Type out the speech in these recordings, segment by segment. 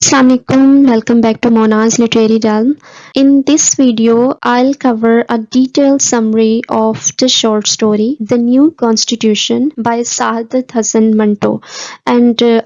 Assalamualaikum, welcome back to Mona's Literary Realm. In this video, I'll cover a detailed summary of the short story, The New Constitution by Saadat Hassan Manto. And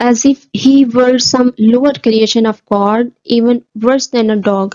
as if he were some lower creation of God, even worse than a dog.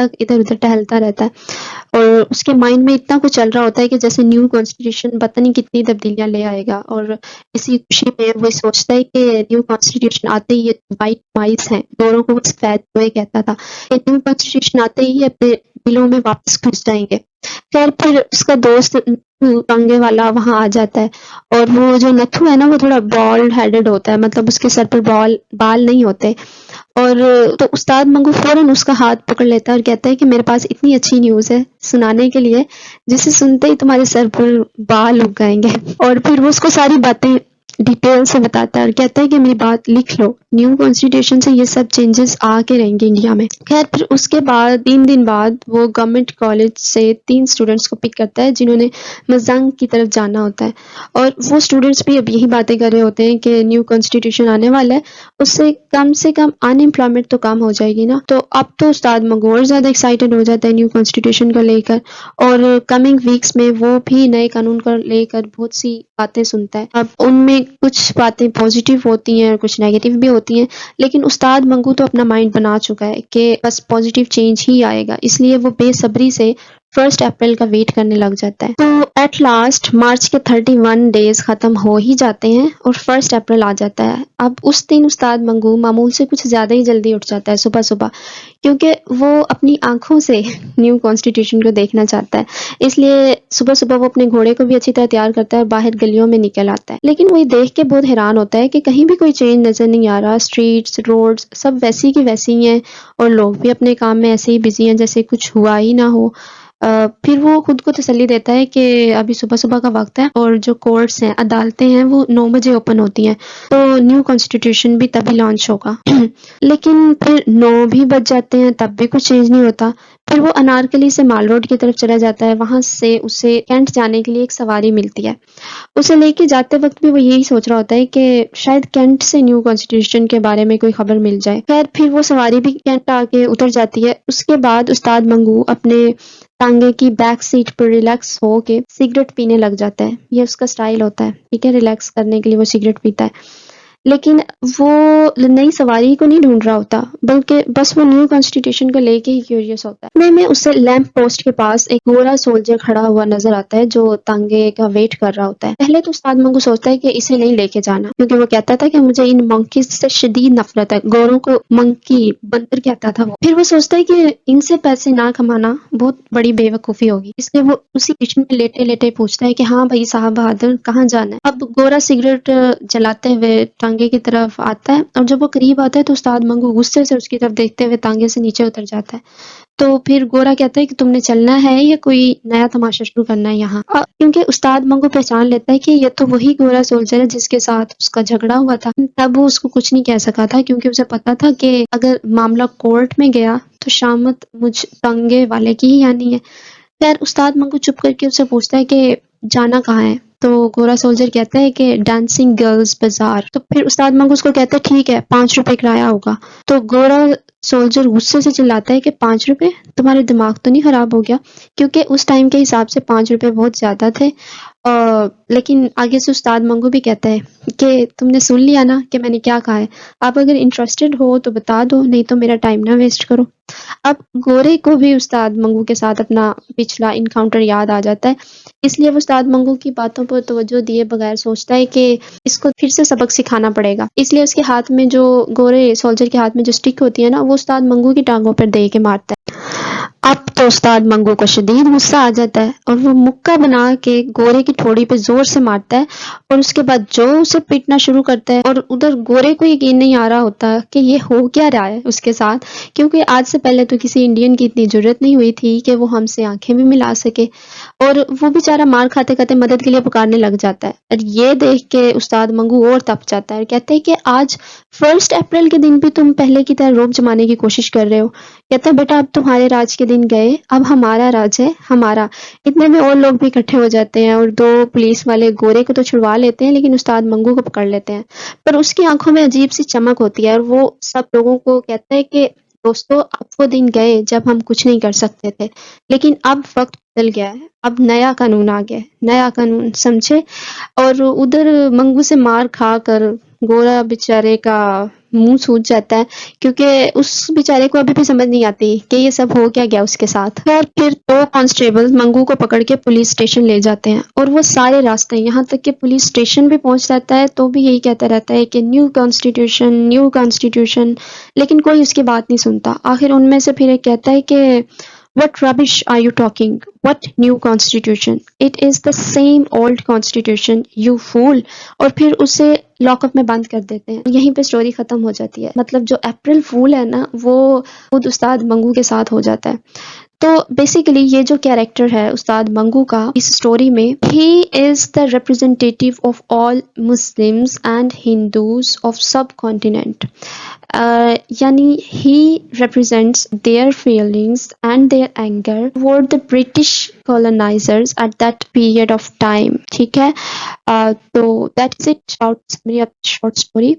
تک ادھر ادھر ٹہلتا رہتا ہے اور اس کے mind میں اتنا کچھ چل رہا ہوتا ہے کہ جیسے نیو کانسٹیٹیوشن پتہ نہیں کتنی تبدیلیاں لے آئے گا، اور اسی خوشی میں وہ سوچتا ہے کہ نیو کانسٹیٹیوشن آتے ہی یہ وائٹ مائس ہیں، گوروں کو وہ سفید ہوئے کہتا تھا کہ نیو کانسٹیٹیوشن آتے ہی یہ اپنے دلوں میں واپس گھس جائیں گے۔ خیر پھر اس کا دوست پنگے والا وہاں آ جاتا ہے، اور وہ جو نتھو ہے نا وہ تھوڑا بالڈ ہیڈڈ ہوتا ہے، مطلب اس کے سر پر بال نہیں ہوتے، اور تو استاد منگو فوراً اس کا ہاتھ پکڑ لیتا ہے اور کہتا ہے کہ میرے پاس اتنی اچھی نیوز ہے سنانے کے لیے جسے سنتے ہی تمہارے سر پر بال اگ جائیں گے، اور پھر وہ اس کو ساری باتیں ڈیٹیل سے بتاتا ہے اور کہتا ہے کہ میری بات لکھ لو، نیو کانسٹیٹیوشن سے یہ سب چینجز آ کے رہیں گے انڈیا میں۔ خیر پھر اس کے بعد 3 دن بعد وہ گورنمنٹ کالج سے 3 اسٹوڈنٹس کو پک کرتا ہے جنہوں نے مزنگ کی طرف جانا ہوتا ہے، اور وہ اسٹوڈنٹس بھی اب یہی باتیں کر رہے ہوتے ہیں کہ نیو کانسٹیٹیوشن آنے والا ہے، اس سے کم ان امپلائمنٹ تو کم ہو جائے گی نا۔ تو اب تو استاد منگو اور زیادہ ایکسائٹیڈ ہو جاتا ہے نیو کانسٹیٹیوشن کو لے کر، اور کمنگ ویکس میں وہ بھی نئے قانون کو لے کر بہت سی باتیں سنتا ہے۔ اب ان میں کچھ باتیں پازیٹیو ہوتی ہیں اور کچھ نیگیٹو بھی ہوتی ہیں، لیکن استاد منگو تو اپنا مائنڈ بنا چکا ہے کہ بس پازیٹیو چینج ہی آئے گا، اس لیے وہ بے صبری سے 1 اپریل کا ویٹ کرنے لگ جاتا ہے۔ تو ایٹ لاسٹ مارچ کے 31 ڈیز ختم ہو ہی جاتے ہیں اور 1 اپریل آ جاتا ہے۔ اب اس دن استاد منگو معمول سے کچھ زیادہ ہی جلدی اٹھ جاتا ہے صبح صبح، کیونکہ وہ اپنی آنکھوں سے نیو کانسٹیٹیوشن کو دیکھنا چاہتا ہے، اس لیے صبح صبح وہ اپنے گھوڑے کو بھی اچھی طرح تیار کرتا ہے اور باہر گلیوں میں نکل آتا ہے، لیکن وہ یہ دیکھ کے بہت حیران ہوتا ہے کہ کہیں بھی کوئی چینج نظر نہیں آ رہا، اسٹریٹس روڈز سب ویسی کی ویسی ہی ہیں اور لوگ بھی اپنے کام میں ایسے ہی بزی ہیں جیسے کچھ ہوا ہی نہ ہو۔ پھر وہ خود کو تسلی دیتا ہے کہ ابھی صبح صبح کا وقت ہے اور جو کورٹس ہیں عدالتیں ہیں وہ 9 بجے اوپن ہوتی ہیں، تو نیو کانسٹیٹیوشن بھی تبھی لانچ ہوگا۔ لیکن پھر 9 بھی بج جاتے ہیں تب بھی کچھ چینج نہیں ہوتا۔ پھر وہ انارکلی سے مال روڈ کی طرف چلا جاتا ہے، وہاں سے اسے کینٹ جانے کے لیے ایک سواری ملتی ہے، اسے لے کے جاتے وقت بھی وہ یہی سوچ رہا ہوتا ہے کہ شاید کینٹ سے نیو کانسٹیٹیوشن کے بارے میں کوئی خبر مل جائے۔ خیر پھر وہ سواری بھی کینٹ آ کے اتر جاتی ہے۔ اس کے بعد استاد منگو اپنے ٹانگے کی بیک سیٹ پر ریلیکس ہو کے سگریٹ پینے لگ جاتا ہے، یہ اس کا سٹائل ہوتا ہے، ٹھیک ہے، ریلیکس کرنے کے لیے وہ سگریٹ پیتا ہے، لیکن وہ نئی سواری کو نہیں ڈھونڈ رہا ہوتا بلکہ بس وہ نیو کانسٹیٹیوشن کو لے کے ہی کیوریس ہوتا ہے۔ اتنے میں اسے لیمپ پوسٹ کے پاس ایک گورا سولجر کھڑا ہوا نظر آتا ہے جو تانگے کا ویٹ کر رہا ہوتا ہے۔ پہلے تو استاد منگو سوچتا ہے کہ اسے نہیں لے کے جانا، کیونکہ وہ کہتا تھا کہ مجھے ان منکیز سے شدید نفرت ہے، گوروں کو منکی بندر کہتا تھا وہ۔ پھر وہ سوچتا ہے کہ ان سے پیسے نہ کمانا بہت بڑی بے وقوفی ہوگی، اس لیے وہ اسی کچن میں لیٹے لیٹے پوچھتا ہے کہ ہاں بھائی صاحب بہادر کہاں جانا ہے۔ اب گورا سگریٹ جلاتے ہوئے ٹانگے کی طرف آتا ہے، اور جب وہ قریب آتا ہے تو استاد منگو غصے سے اس کی طرف دیکھتے ہوئے ٹانگے سے نیچے اتر جاتا ہے۔ تو پھر گورا کہتا ہے کہ تم نے چلنا ہے یا کوئی نیا تماشا شروع کرنا ہے یہاں، کیونکہ استاد منگو پہچان لیتا ہے کہ یہ تو وہی گورا سولجر ہے جس کے ساتھ اس کا جھگڑا ہوا تھا۔ تب وہ اس کو کچھ نہیں کہہ سکا تھا کیونکہ اسے پتا تھا کہ اگر معاملہ کورٹ میں گیا تو شامت مجھ تنگے والے کی ہی آنی ہے۔ خیر استاد منگو چپ کر کے اس سے پوچھتا ہے کہ جانا کہاں ہے، تو گورا سولجر کہتا ہے کہ ڈانسنگ گرلز بازار۔ تو پھر استاد منگو اس کو کہتا ہے ٹھیک ہے 5 روپے کرایہ ہوگا۔ تو گورا سولجر غصے سے چلاتا ہے کہ 5 روپے، تمہارے دماغ تو نہیں خراب ہو گیا، کیونکہ اس ٹائم کے حساب سے 5 روپے بہت زیادہ تھے۔ لیکن آگے سے استاد منگو بھی کہتا ہے کہ تم نے سن لیا نا کہ میں نے کیا کہا ہے، آپ اگر انٹرسٹڈ ہو تو بتا دو، نہیں تو میرا ٹائم نہ ویسٹ کرو۔ اب گورے کو بھی استاد منگو کے ساتھ اپنا پچھلا انکاؤنٹر یاد آ جاتا ہے، اس لیے وہ استاد منگو کی باتوں پر توجہ دیے بغیر سوچتا ہے کہ اس کو پھر سے سبق سکھانا پڑے گا، اس لیے اس کے ہاتھ میں جو گورے سولجر کے ہاتھ میں جو سٹک ہوتی ہے نا وہ استاد منگو کی ٹانگوں پر دے کے مارتا ہے۔ اب تو استاد منگو کو شدید غصہ آ جاتا ہے اور وہ مکہ بنا کے گورے کی ٹھوڑی پہ زور سے مارتا ہے، اور اس کے بعد جو اسے پیٹنا شروع کرتا ہے، اور ادھر گورے کو یقین نہیں آ رہا ہوتا کہ یہ ہو کیا رہا ہے اس کے ساتھ، کیونکہ آج سے پہلے تو کسی انڈین کی اتنی جرت نہیں ہوئی تھی کہ وہ ہم سے آنکھیں بھی ملا سکے، اور وہ بیچارہ مار کھاتے کھاتے مدد کے لیے پکارنے لگ جاتا ہے۔ اور یہ دیکھ کے استاد منگو اور تپ جاتا ہے اور کہتے ہیں کہ آج 1 اپریل کے دن بھی تم پہلے کی طرح روب جمانے کی کوشش کر رہے ہو۔ کہتا ہے بیٹا اب تمہارے راج کے دن گئے، اب ہمارا راج ہے، ہمارا۔ اتنے میں اور لوگ بھی اکٹھے ہو جاتے ہیں اور 2 پولیس والے گورے کو تو چھڑوا لیتے ہیں لیکن استاد منگو کو پکڑ لیتے ہیں، پر اس کی آنکھوں میں عجیب سی چمک ہوتی ہے اور وہ سب لوگوں کو کہتا ہے کہ دوستو اب وہ دن گئے جب ہم کچھ نہیں کر سکتے تھے، لیکن اب وقت بدل گیا ہے، اب نیا قانون آ گیا ہے، نیا قانون سمجھے۔ اور ادھر منگو سے مار کھا کر گورا بیچارے کا منہ سوج جاتا ہے، کیونکہ اس بیچارے کو ابھی بھی سمجھ نہیں آتی کہ یہ سب ہو کیا گیا اس کے ساتھ. اور پھر دو کانسٹیبل منگو کو پکڑ کے پولیس اسٹیشن لے جاتے ہیں، اور وہ سارے راستے یہاں تک کہ پولیس اسٹیشن بھی پہنچ جاتا ہے تو بھی یہی کہتا رہتا ہے کہ نیو کانسٹیٹیوشن، نیو کانسٹیٹیوشن، لیکن کوئی اس کی بات نہیں سنتا. آخر ان میں سے پھر ایک کہتا ہے کہ what rubbish are you talking? What new constitution? It is the same old constitution, you fool. اور پھر اسے لاک اپ میں بند کر دیتے ہیں. یہیں پہ سٹوری ختم ہو جاتی ہے. مطلب جو اپریل فول ہے نا وہ خود استاد منگو کے ساتھ ہو جاتا ہے. تو بیسیکلی یہ جو کیریکٹر ہے استاد منگو کا اس سٹوری میں، he is the representative of all Muslims and Hindus of subcontinent. یعنی he represents their feelings and their anger toward the British colonizers at that period of time. ٹھیک ہے. تو that is it short summary of short story.